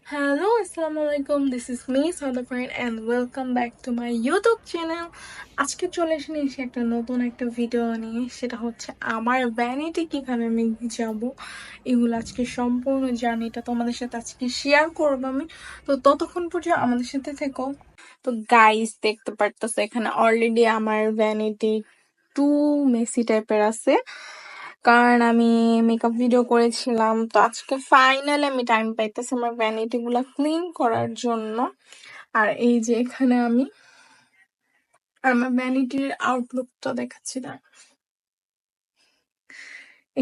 Hello, Assalamualaikum. This is me, Sadafine, and welcome back to my YouTube channel. আজকে চলে এসেছি একটা নতুন একটা ভিডিও নিয়ে, সেটা হচ্ছে আমার ভ্যানিটি কিভাবে আমি যাব। এগুলো আজকে সম্পূর্ণ জার্নিটা তোমাদের সাথে আজকে শেয়ার করবো আমি। তো ততক্ষণ পর্যন্ত আমাদের সাথে থেকো। তো গাইস, দেখতে পারতেছো এখানে অলরেডি আমার ভ্যানিটি টু মেসি টাইপের আছে, কারণ আমি মেকআপ ভিডিও করেছিলাম। তো আজকে ফাইনালি আমি টাইম পাইতেছি আমার ভ্যানিটি গুলা ক্লিন করার জন্য। আর এই যে এখানে আমি আমার ভ্যানিটির আউটলুকটা দেখাচ্ছি না।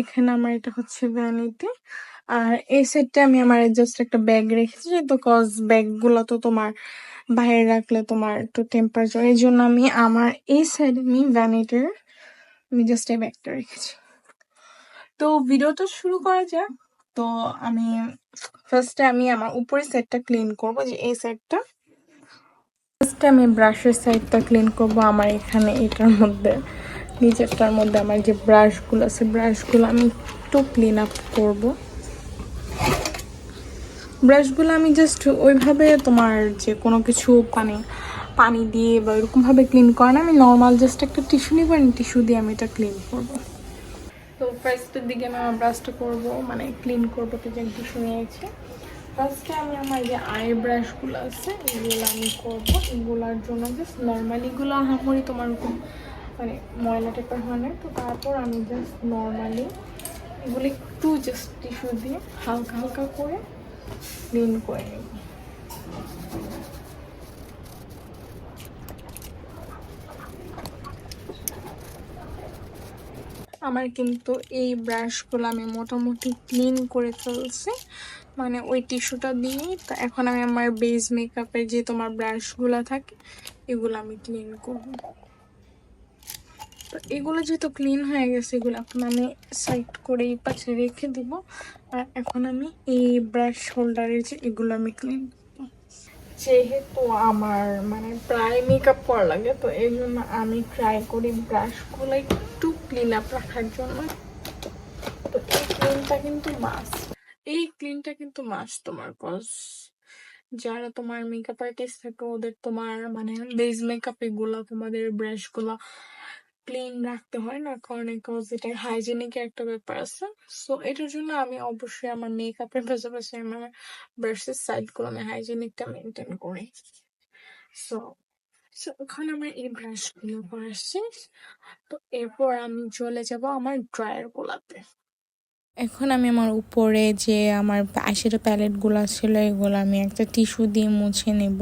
এখানে আমার এটা হচ্ছে ভ্যানিটি, আর এই সেটটা আমি আমার জাস্ট একটা ব্যাগ রেখেছি, তো কজ ব্যাগ গুলো তো তোমার বাইরে রাখলে তোমার একটু টেম্পারেচার, এই জন্য আমি আমার এই সাইডে আমি ভ্যানিটির আমি জাস্ট এই ব্যাগটা রেখেছি। তো ভিডিওটা শুরু করা যাক। তো আমি ফার্স্টে আমি আমার উপরের সাইডটা ক্লিন করব, যে এই সাইডটা ফার্স্টে আমি ব্রাশের সাইডটা ক্লিন করব। আমার এখানে এটার মধ্যে নিচেরটার মধ্যে আমার যে ব্রাশগুলো আছে ব্রাশগুলো আমি একটু ক্লিন আপ করব। ব্রাশগুলো আমি জাস্ট ওইভাবে তোমার যে কোনো কিছু পানি দিয়ে বা এরকমভাবে ক্লিন করে না, আমি নর্মাল জাস্ট একটা টিস্যু নিব, টিস্যু দিয়ে আমি এটা ক্লিন করব। তো ফার্স্টের দিকে আমি আমার ব্রাশটা করবো, মানে ক্লিন করবো, তো যে টিস্যু নিয়েছি। ফার্স্টে আমি আমার যে আই ব্রাশগুলো আছে এগুলো আমি করবো। এগুলোর জন্য জাস্ট নর্মালি এগুলো আহামরি তোমার মানে ময়লা টাইপের হয় না। তো তারপর আমি জাস্ট নর্মালি এগুলো একটু জাস্ট টিস্যু দিয়ে হালকা হালকা করে ক্লিন করে নেব। আমার কিন্তু এই ব্রাশগুলো আমি মোটামুটি ক্লিন করে ফেলছি, মানে ওই টিস্যুটা দিয়েই। তো এখন আমি আমার বেস মেকআপের যে তোমার ব্রাশগুলো থাকে এগুলো আমি ক্লিন করব। তো এগুলো যেহেতু ক্লিন হয়ে গেছে, এগুলো এখন আমি সাইড করে এই পাশে রেখে দিব। আর এখন আমি এই ব্রাশ হোল্ডারের যে এগুলো আমি ক্লিন করবো। যেহেতু আমার মানে প্রায় মেকআপ করা লাগে, তো এই জন্য আমি ট্রাই করি ব্রাশগুলো একটু ক্লিন আপ রাখার জন্য। তো এই ক্লিনটা কিন্তু মাস্ট তোমার, কজ যারা তোমার মেকআপ আর্টিস্ট থাকে ওদের তোমার মানে বেস মেকআপ এগুলো তোমাদের ব্রাশ গুলা ক্লিন রাখতে হয় না, কারণ কজ এটা হাইজেনিক একটা ব্যাপার আছে। সো এটার জন্য আমি অবশ্যই আমার মেকআপের পাশাপাশি আমার ব্রাশের সাইড গুলো আমি হাইজেনিকটা মেনটেন করি। সো সো ওখানে আমার এই ব্রাশ গুলো করা শেষ। তো এরপর আমি চলে যাব আমার ড্রায়ার গুলাতে। এখন আমি আমার উপরে যে আমার আইশ্যাডো প্যালেটগুলো ছিল এগুলো আমি একটা টিস্যু দিয়ে মুছে নেব,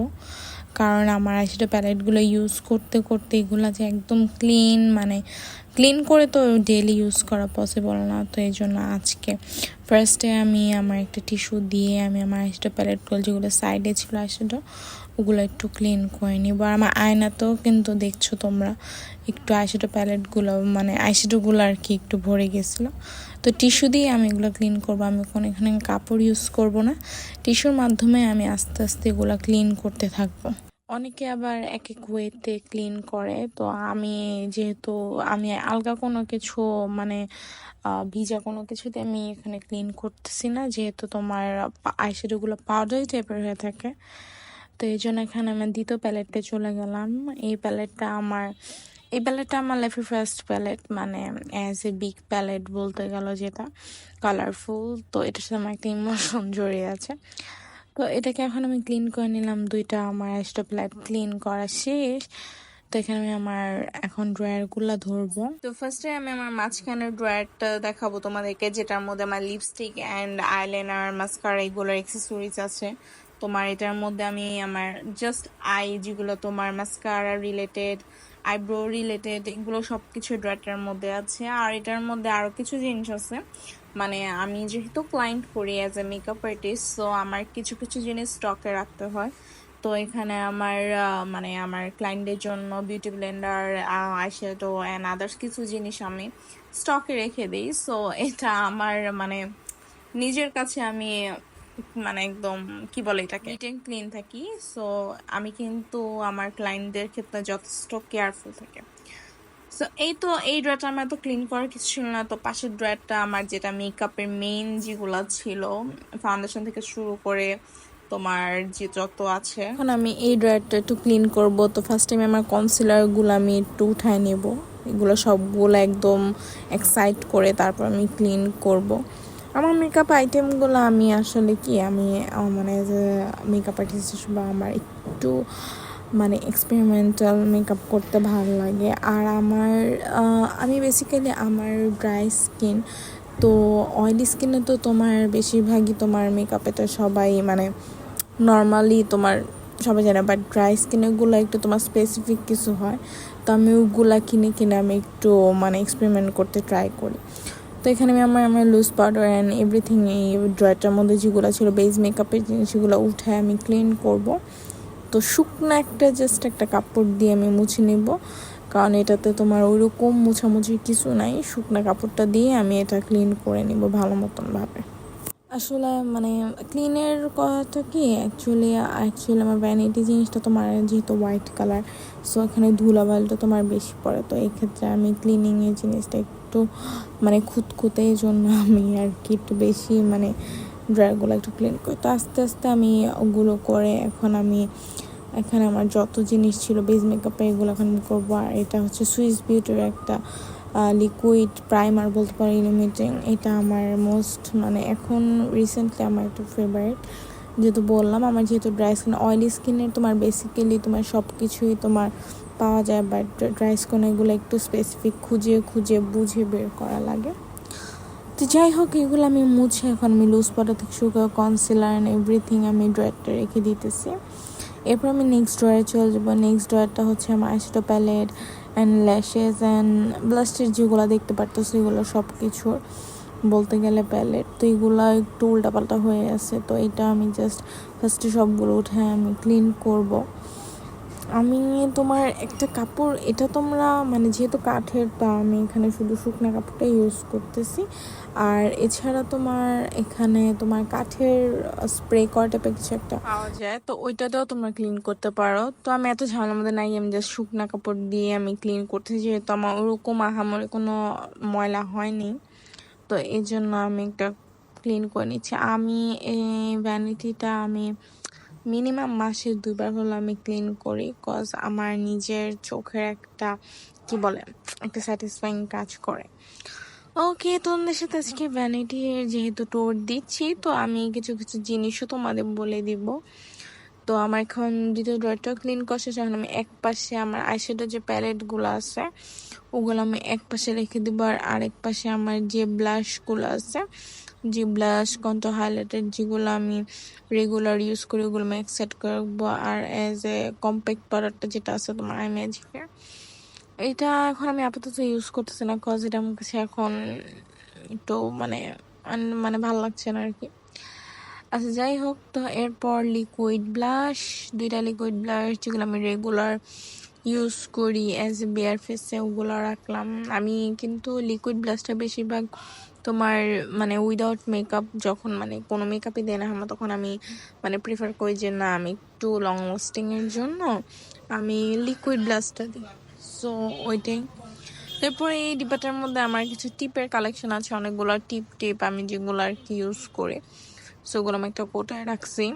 কারণ আমার আইশ্যাডো প্যালেটগুলো ইউজ করতে করতে এগুলো যে একদম ক্লিন, মানে ক্লিন করে তো ডেইলি ইউজ করা পসিবল না। তো এই জন্য আজকে ফার্স্টে আমি আমার একটা টিস্যু দিয়ে আমি আমার আইশ্যাডো প্যালেটগুলো যেগুলো সাইডে ছিল আইশ্যাডো ওগুলো একটু ক্লিন করে নিব। আর আমার আয়নাতেও কিন্তু দেখছো তোমরা একটু আইশ্যাডো প্যালেটগুলো মানে আইশ্যাডোগুলো আর কি একটু ভরে গেছিলো। তো টিস্যু দিয়ে আমি এগুলো ক্লিন করবো, আমি কোনো এখানে কাপড় ইউজ করব না। টিস্যুর মাধ্যমে আমি আস্তে আস্তে এগুলো ক্লিন করতে থাকবো। অনেকে আবার এক এক ওয়েতে ক্লিন করে, তো আমি যেহেতু আমি আলগা কোনো কিছু মানে ভিজা কোনো কিছুতে আমি এখানে ক্লিন করতেছি না, যেহেতু তোমার আইশ্যাডোগুলো পাউডারি টাইপের হয়ে থাকে। তো এই জন্য এখানে আমি দ্বিতীয় প্যালেটে চলে গেলাম। এই প্যালেটটা আমার লাইফের ফার্স্ট প্যালেট, মানে অ্যাজ এ বিগ প্যালেট বলতে গেল, যেটা কালারফুল। তো এটার সাথে আমার একটা ইমোশন জড়িয়ে আছে। তো এটাকে এখন আমি ক্লিন করে নিলাম, দুইটা আমার এক্সট্রা প্যালেট ক্লিন করা শেষ। তো এখানে আমি আমার এখন ড্রয়ারগুলো ধরবো। তো ফার্স্টে আমি আমার মাঝখানের ড্রয়ারটা দেখাবো তোমাদেরকে, যেটার মধ্যে আমার লিপস্টিক অ্যান্ড আইলাইনার মাস্কারা এগুলোর অ্যাক্সেসরিজ আছে। তোমার এটার মধ্যে আমি আমার জাস্ট আই যেগুলো তোমার মাস্কারা রিলেটেড, আইব্রো রিলেটেড, এগুলো সব কিছু ড্রয়ারটার মধ্যে আছে। আর এটার মধ্যে আরও কিছু জিনিস আছে, মানে আমি যেহেতু ক্লায়েন্ট করি as a makeup artist, so আমার কিছু কিছু জিনিস স্টকে রাখতে হয়। তো এখানে আমার মানে আমার ক্লায়েন্টদের জন্য beauty Blender, eyeshadow and others কিছু জিনিস আমি স্টকে রেখে দিই। সো এটা আমার মানে নিজের কাছে আমি মানে একদম কি বলে এটাকে নিট অ্যান্ড ক্লিন থাকি। সো আমি কিন্তু আমার ক্লায়েন্টদের ক্ষেত্রে যথেষ্ট কেয়ারফুল থাকি। সো এই ড্রয়ারটা আমার তো ক্লিন করার কিছু ছিল না। তো পাশের ড্রয়ারটা আমার যেটা মেকআপের মেইন যেগুলো ছিল, ফাউন্ডেশন থেকে শুরু করে তোমার যে যত আছে। এখন আমি এই ড্রয়ারটা একটু ক্লিন করব। তো ফার্স্ট টাইম আমার কনসিলারগুলো আমি একটু উঠায় নেব, এগুলো সবগুলো একদম এক্সাইট করে তারপর আমি ক্লিন করব। আমার মেকআপ আইটেমগুলো আমি আসলে কি আমি মানে এজ এ মেকআপ আর্টিস্ট হিসেবে আমার একটু মানে এক্সপেরিমেন্টাল মেকআপ করতে ভালো লাগে। আর আমি বেসিক্যালি আমার ড্রাই স্কিন, তো অয়েলি স্কিনে তো তোমার বেশিরভাগই তোমার মেকআপে তো সবাই মানে নর্মালি তোমার সবাই জানে, বাট ড্রাই স্কিনেরগুলো একটু তোমার স্পেসিফিক কিছু হয়। তো আমি ওগুলা কিনে আমি একটু মানে এক্সপেরিমেন্ট করতে ট্রাই করি। তো এখানে আমি আমার লুজ পাউডার অ্যান্ড এভরিথিং এই ড্রয়ারটার মধ্যে যেগুলো ছিল বেস মেকআপের জিনিস সেগুলো উঠে আমি ক্লিন করব। তো শুকনো একটা কাপড় দিয়ে আমি মুছে নেব, কারণ এটাতে তোমার ওইরকম মোছামুছির কিছু নাই। শুকনো কাপড়টা দিয়ে আমি এটা ক্লিন করে নেব ভালো মতনভাবে। আসলে মানে ক্লিনের কথাটা কি অ্যাকচুয়ালি আমার ভ্যানিটি জিনিসটা তোমার যেহেতু হোয়াইট কালার, সো এখানে ধুলাবালিটা তোমার বেশি পড়ে। তো এক্ষেত্রে আমি ক্লিনিংয়ের জিনিসটা একটু মানে খুঁতখুঁতে, এই জন্য আমি আর কি একটু বেশি মানে ড্রায়ারগুলো একটু ক্লিন করি। তো আস্তে আস্তে আমি ওগুলো করে এখন আমি এখানে আমার যত জিনিস ছিল বেস মেকআপে এগুলো এখন করবো। আর এটা হচ্ছে সুইস বিউটির একটা লিকুইড প্রাইমার বলতে পারো, ইলুমিনেটিং। এটা আমার মোস্ট মানে এখন রিসেন্টলি আমার একটা ফেভারিট। যেহেতু বললাম আমার যেহেতু ড্রাই স্কিন, অয়েলি স্কিনের তোমার বেসিক্যালি তোমার সব কিছুই তোমার পাওয়া যায়, বাট ড্রাই স্কিন এগুলো একটু স্পেসিফিক খুঁজে খুঁজে বুঝে বের করা লাগে। তো যাই হোক, এগুলো আমি মুছে এখন আমি লুজ পাউডার থেকে শুরু করে কনসিলার অ্যান্ড এভরিথিং আমি ড্রয়ারটা রেখে দিতেছি। এরপর আমি নেক্সট ড্রয়ারে চলে যাবো। নেক্সট ড্রয়ারটা হচ্ছে আমার eyeshadow palette and lashes and ব্লাস্টের যেগুলো দেখতে পারতো সেগুলো সব কিছুর বলতে গেলে প্যালেট। তো এগুলো একটু উল্টাপাল্টা হয়ে আছে, তো এটা আমি জাস্ট ফার্স্টে সবগুলো উঠে আমি ক্লিন করব। আমি তোমার একটা কাপড়, এটা তোমরা মানে যেহেতু কাঠের, তো আমি এখানে শুধু শুকনো কাপড়টা ইউজ করতেছি। আর এছাড়া তোমার এখানে তোমার কাঠের স্প্রে করা টাইপের কিছু একটা পাওয়া যায়, তো ওইটাতেও তোমরা ক্লিন করতে পারো। তো আমি এত ঝামেলার মধ্যে নাই, আমি জাস্ট শুকনো কাপড় দিয়ে আমি ক্লিন করতেছি, যেহেতু আমার ওরকম আহামরি কোনো ময়লা হয়নি। তো এই জন্য আমি একটা ক্লিন করে নিচ্ছি। আমি এই ভ্যানিটিটা আমি মিনিমাম মাসে 2বার হলো আমি ক্লিন করি, কজ আমার নিজের চোখের একটা কি বলে একটা স্যাটিসফাইং কাজ করে। ওকে, তোমাদের সাথে আজকে ভ্যানিটির যেহেতু ট্যুর দিচ্ছি, তো আমি কিছু কিছু জিনিসও তোমাদের বলে দিব। তো আমার এখন দ্বিতীয় ড্রয়ারটাও ক্লিন করছে, যখন আমি এক পাশে আমার আইশ্যাডো যে প্যালেটগুলো আছে ওগুলো আমি এক পাশে রেখে দিব, আর আরেক পাশে আমার যে ব্লাশগুলো আছে, যে ব্লাশ কন্ট্রো হাইলাইটার যেগুলো আমি রেগুলার ইউজ করি ওগুলো আমি সেট করবো। আর অ্যাজ এ কম্প্যাক্ট পাউডারটা যেটা আছে তোমার আই ম্যাজিকের, এটা এখন আমি আপাতত ইউজ করতেছি না, কজ এটা আমার কাছে এখন একটু মানে মানে ভালো লাগছে না আর কি। আচ্ছা যাই হোক, তো এরপর দুইটা লিকুইড ব্লাশ যেগুলো আমি রেগুলার ইউজ করি অ্যাজ এ বেয়ার ফেসে ওগুলো রাখলাম। আমি কিন্তু লিকুইড ব্লাশটা বেশিরভাগ তোমার মানে উইদাউট মেকআপ, যখন মানে কোনো মেকআপই দেয় না আমার, তখন আমি মানে প্রিফার করি যে না আমি একটু লং লাস্টিংয়ের জন্য আমি লিকুইড ব্লাশটা দিই। সো ওইটাই। তারপরে এই ডিব্বাটার মধ্যে আমার কিছু টিপের কালেকশন আছে, অনেকগুলো টিপ আমি যেগুলো আর কি ইউজ করে, সো ওগুলো আমি একটা কোটায় রাখছি।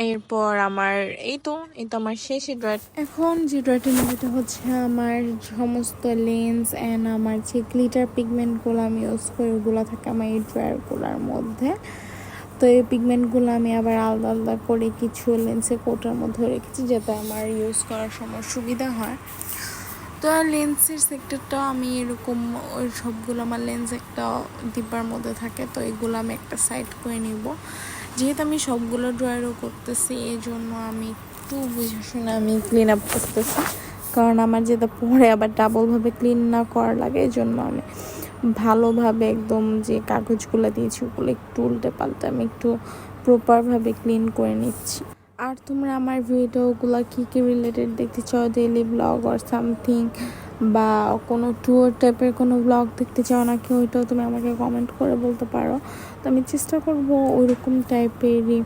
এরপর আমার এই তো আমার শেষে ড্রয়ার। এখন যে ড্রয়ারটা নেব এটা হচ্ছে আমার সমস্ত লেন্স অ্যান্ড আমার যে গ্লিটার পিগমেন্টগুলো আমি ইউজ করি ওগুলো থাকে আমার এই ড্রয়ারগুলোর মধ্যে। তো এই পিগমেন্টগুলো আমি আবার আলাদা আলাদা করে কিছু লেন্সের কোটার মধ্যে রেখেছি, যাতে আমার ইউজ করার সময় সুবিধা হয়। তো লেন্সের সেক্টরটা আমি এরকম ওই সবগুলো আমার লেন্স একটা ডিব্বার মধ্যে থাকে, তো এগুলো আমি একটা সাইড করে নিব। যেহেতু আমি সবগুলো ড্রয়ারও করতেছি এই জন্য আমি একটু বুঝে শুনে আমি ক্লিন আপ করতেছি, কারণ আমার যেটা পরে আবার ডাবলভাবে ক্লিন না করা লাগে, এই জন্য আমি ভালোভাবে একদম যে কাগজগুলো দিয়েছি ওগুলো একটু উল্টে পাল্টে আমি একটু প্রপারভাবে ক্লিন করে নিচ্ছি। আর তোমরা আমার ভিডিওগুলো কী কী রিলেটেড দেখতে চাও, ডেইলি ব্লগ আর সামথিং, বা কোনো ট্যুর টাইপের কোনো ব্লগ দেখতে চাও নাকি, ওইটাও তুমি আমাকে কমেন্ট করে বলতে পারো। তো আমি চেষ্টা করব ওইরকম টাইপেরই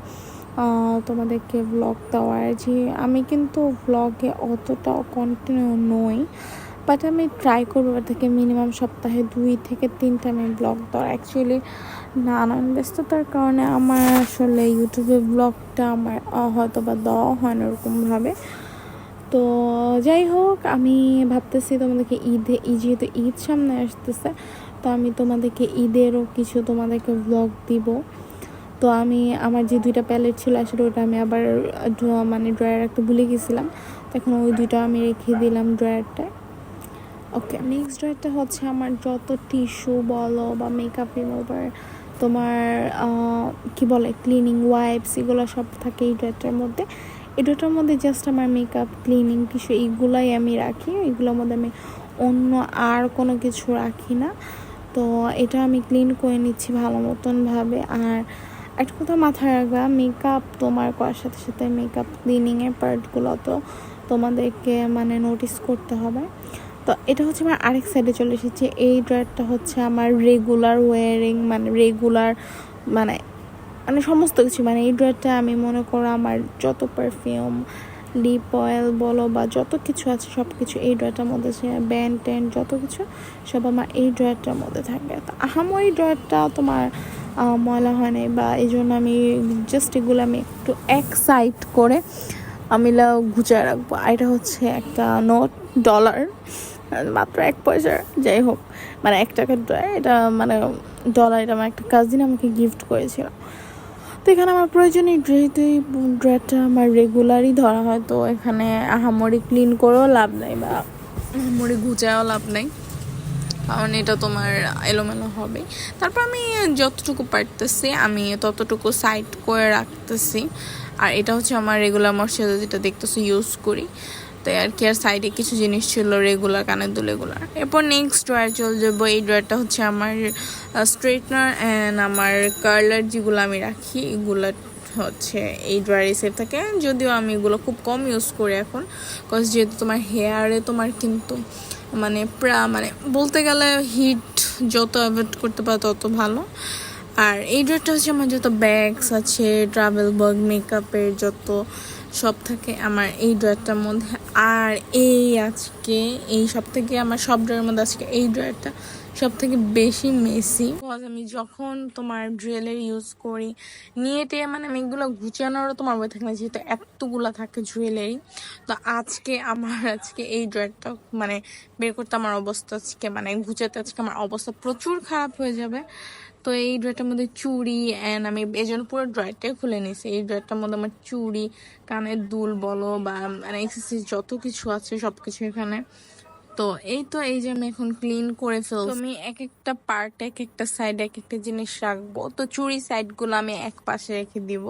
তোমাদেরকে ব্লগ দেওয়ার। যে আমি কিন্তু ব্লগে অতটা কন্টিনিউ নই, বাট আমি ট্রাই করবো থেকে মিনিমাম সপ্তাহে 2 থেকে 3টা আমি ব্লগ দেওয়ার। অ্যাকচুয়ালি নানান ব্যস্ততার কারণে আমার আসলে ইউটিউবে ব্লগটা আমার হয়তো বা দেওয়া হয় না ওরকমভাবে। তো যাই হোক, আমি ভাবতেছি তোমাদেরকে যেহেতু ঈদ সামনে আসতেছে, তো আমি তোমাদেরকে ঈদেরও কিছু তোমাদেরকে ব্লগ দিব। তো আমি আমার যে 2টা প্যালেট ছিল আসলে ওটা আমি আবার মানে ড্রয়ার রাখতে ভুলে গেছিলাম, তখন ওই 2টা আমি রেখে দিলাম ড্রয়ারটায়। ওকে, নেক্সট ড্রয়ারটা হচ্ছে আমার যত টিস্যু বলো বা মেকআপ রিমুভার, তোমার কি বলে ক্লিনিং ওয়াইপস, এগুলো সব থাকে এই ড্রয়ারটার মধ্যে। এই ড্রয়ারটার মধ্যে জাস্ট আমার মেকআপ ক্লিনিং টিস্যু এইগুলাই আমি রাখি, এগুলোর মধ্যে আমি অন্য আর কোনো কিছু রাখি না। তো এটা আমি ক্লিন করে নিচ্ছি ভালো মতনভাবে। আর একটা কথা মাথায় রাখবা, মেকআপ তোমার করার সাথে সাথে মেকআপ ক্লিনিংয়ের পার্টগুলো তো তোমাদেরকে মানে নোটিস করতে হবে। তো এটা হচ্ছে আমার আরেক সাইডে চলে এসেছে। এই ড্রয়ারটা হচ্ছে আমার রেগুলার ওয়ারিং, মানে রেগুলার মানে মানে সমস্ত কিছু, মানে এই ড্রয়ারটা আমি মনে করো আমার যত পারফিউম, লিপ অয়েল বলো বা যত কিছু আছে সব কিছু এই ড্রয়ারটার মধ্যে আছে। ব্যান্ড ট্যান্ড যত কিছু সব আমার এই ড্রয়ারটার মধ্যে থাকে। তো এই ড্রয়ারটা তোমার ময়লা হয় নাই, বা এই জন্য আমি জাস্ট এগুলো আমি একটু এক সাইড করে আমি গুছিয়ে রাখবো। আর এটা হচ্ছে একটা নোট, ডলার, মাত্র 1 পয়সার, যাই হোক মানে 1 টাকার ড্রয়ার। এটা মানে ডলার, এটা আমার একটা কাজিন আমাকে গিফট করেছিল। তো এখানে আমার প্রয়োজনীয় যেহেতু এই ড্রয়ারটা আমার রেগুলারই ধরা হয়, তো এখানে আহামরি ক্লিন করেও লাভ নেই বা আহামরি গুছায়ও লাভ নেই, কারণ এটা তোমার এলোমেলো হবে। তারপর আমি যতটুকু পারতেছি আমি ততটুকু সাইড করে রাখতেছি। আর এটা হচ্ছে আমার রেগুলার ময়শ্চারাইজার, যেটা দেখতেছি ইউজ করি। তাই আর কি, আর সাইডে কিছু জিনিস ছিল রেগুলার, কানের দুল এগুলার। এরপর নেক্সট ড্রয়ার চলে যাবো। এই ড্রয়ারটা হচ্ছে আমার স্ট্রেটনার অ্যান্ড আমার কার্লার যেগুলো আমি রাখি, এগুলো হচ্ছে এই ড্রয়ারে সেট থাকে। যদিও আমি এগুলো খুব কম ইউজ করি এখন, বিকজ যেহেতু তোমার হেয়ারে তোমার কিন্তু মানে মানে বলতে গেলে হিট যত অ্যাভয়েড করতে পারো তত ভালো। আর এই ড্রয়ারটা হচ্ছে আমার যত ব্যাগস আছে, ট্রাভেল ব্যাগ, মেকআপের যত সব থাকে আমার এই ড্রয়ারটার মধ্যে। আর এই আজকে এই সব থেকে আমার সব ড্রয়ারের মধ্যে আজকে এই ড্রয়ারটা সব থেকে বেশি মেসি। আমি যখন তোমার জুয়েলারি ইউজ করি নিয়ে মানে আমি এগুলো গুছানোরও তোমার বই থাকে না, যেহেতু এতগুলা থাকে জুয়েলারি। তো আজকে এই ড্রয়ারটা মানে বের করতে আমার অবস্থা আজকে মানে গুছাতে আজকে আমার অবস্থা প্রচুর খারাপ হয়ে যাবে। তো এই ড্রয়ারটার মধ্যে চুড়ি অ্যান্ড আমি এই জন্য পুরো ড্রয়ারটাই খুলে নিয়েছি। এই ড্রয়ারটার মধ্যে আমার চুড়ি, কানের দুল বলো বা মানে এক্সেসরিজ যত কিছু আছে সব কিছু এখানে। তো এই তো এই যে আমি এখন ক্লিন করে ফেলছি। আমি এক একটা পার্ট, এক একটা সাইডে এক একটা জিনিস রাখবো। তো চুড়ি সাইডগুলো আমি এক পাশে রেখে দিব,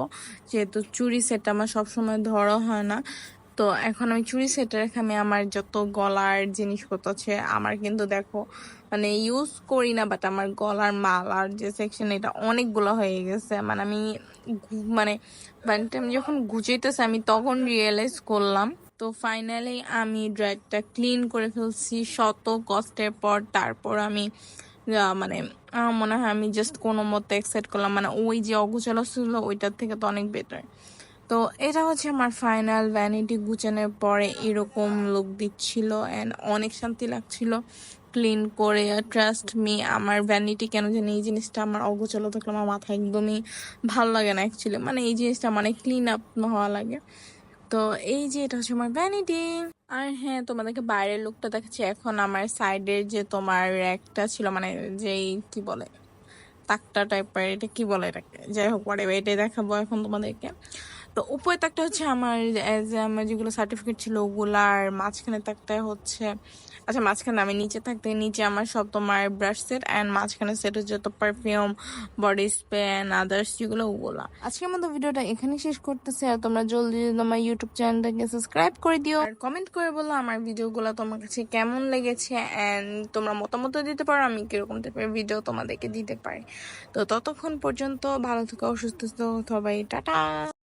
যেহেতু চুড়ি সেট আমার সবসময় ধরা হয় না। তো এখন আমি চুড়ি সেট রেখে আমি আমার যত গলার জিনিসপত্র আছে, আমার কিন্তু দেখো মানে ইউজ করি না, বাট আমার গলার মালার যে সেকশন এটা অনেকগুলো হয়ে গেছে। মানে আমি মানে আমি যখন গুছাইতেছি আমি তখন রিয়েলাইজ করলাম। তো ফাইনালি আমি ড্রয়ারটা ক্লিন করে ফেলছি শত কষ্টের পর। তারপর আমি মানে মনে হয় আমি জাস্ট কোনো মতো এক্সেপ্ট করলাম, মানে ওই যে অগোছালো ছিল ওইটার থেকে তো অনেক বেটার। তো এটা হচ্ছে আমার ফাইনাল ভ্যানিটি। গুছানোর পরে এরকম লুক দিচ্ছিল অ্যান্ড অনেক শান্তি লাগছিল ক্লিন করে। ট্রাস্ট মি, আমার ভ্যানিটি কেন জানি এই জিনিসটা আমার অগোছালো থাকলে আমার মাথা একদমই ভালো লাগে না অ্যাকচুয়ালি, মানে এই জিনিসটা মানে ক্লিন আপ হওয়া লাগে। তো এই যে এটা হচ্ছে আমার ভ্যানিটি। আর হ্যাঁ, তোমাদেরকে বাইরের লুকটা দেখাচ্ছি। এখন আমার সাইডের যে তোমার একটা ছিল মানে যেই কি বলে তাকটা টাইপের, এটা কি বলে এটাকে, যাই হোক এটাই দেখাবো এখন তোমাদেরকে। তো উপরে তাকটা হচ্ছে আমার আমার যেগুলো সার্টিফিকেট ছিল ওগুলার, মাঝখানে তাকটা হচ্ছে আচ্ছা মাঝখানে আমি নিচে থাকতে নিচে আমার সব তোমার ব্রাশ সেট অ্যান্ড মাঝখানে সেট হচ্ছে তো perfume, body spray and others যেগুলো ওগুলা। আজকের মতো ভিডিওটা এখানে শেষ করতেছি। আর তোমরা জলদি আমার ইউটিউব চ্যানেলটাকে সাবস্ক্রাইব করে দিও আর কমেন্ট করে বলো আমার ভিডিওগুলো তোমার কাছে কেমন লেগেছে অ্যান্ড তোমরা মতামত দিতে পারো আমি কিরকম টাইপের ভিডিও তোমাদেরকে দিতে পারি। তো ততক্ষণ পর্যন্ত ভালো থেকো, সুস্থ থেকো সবাই, টাটা।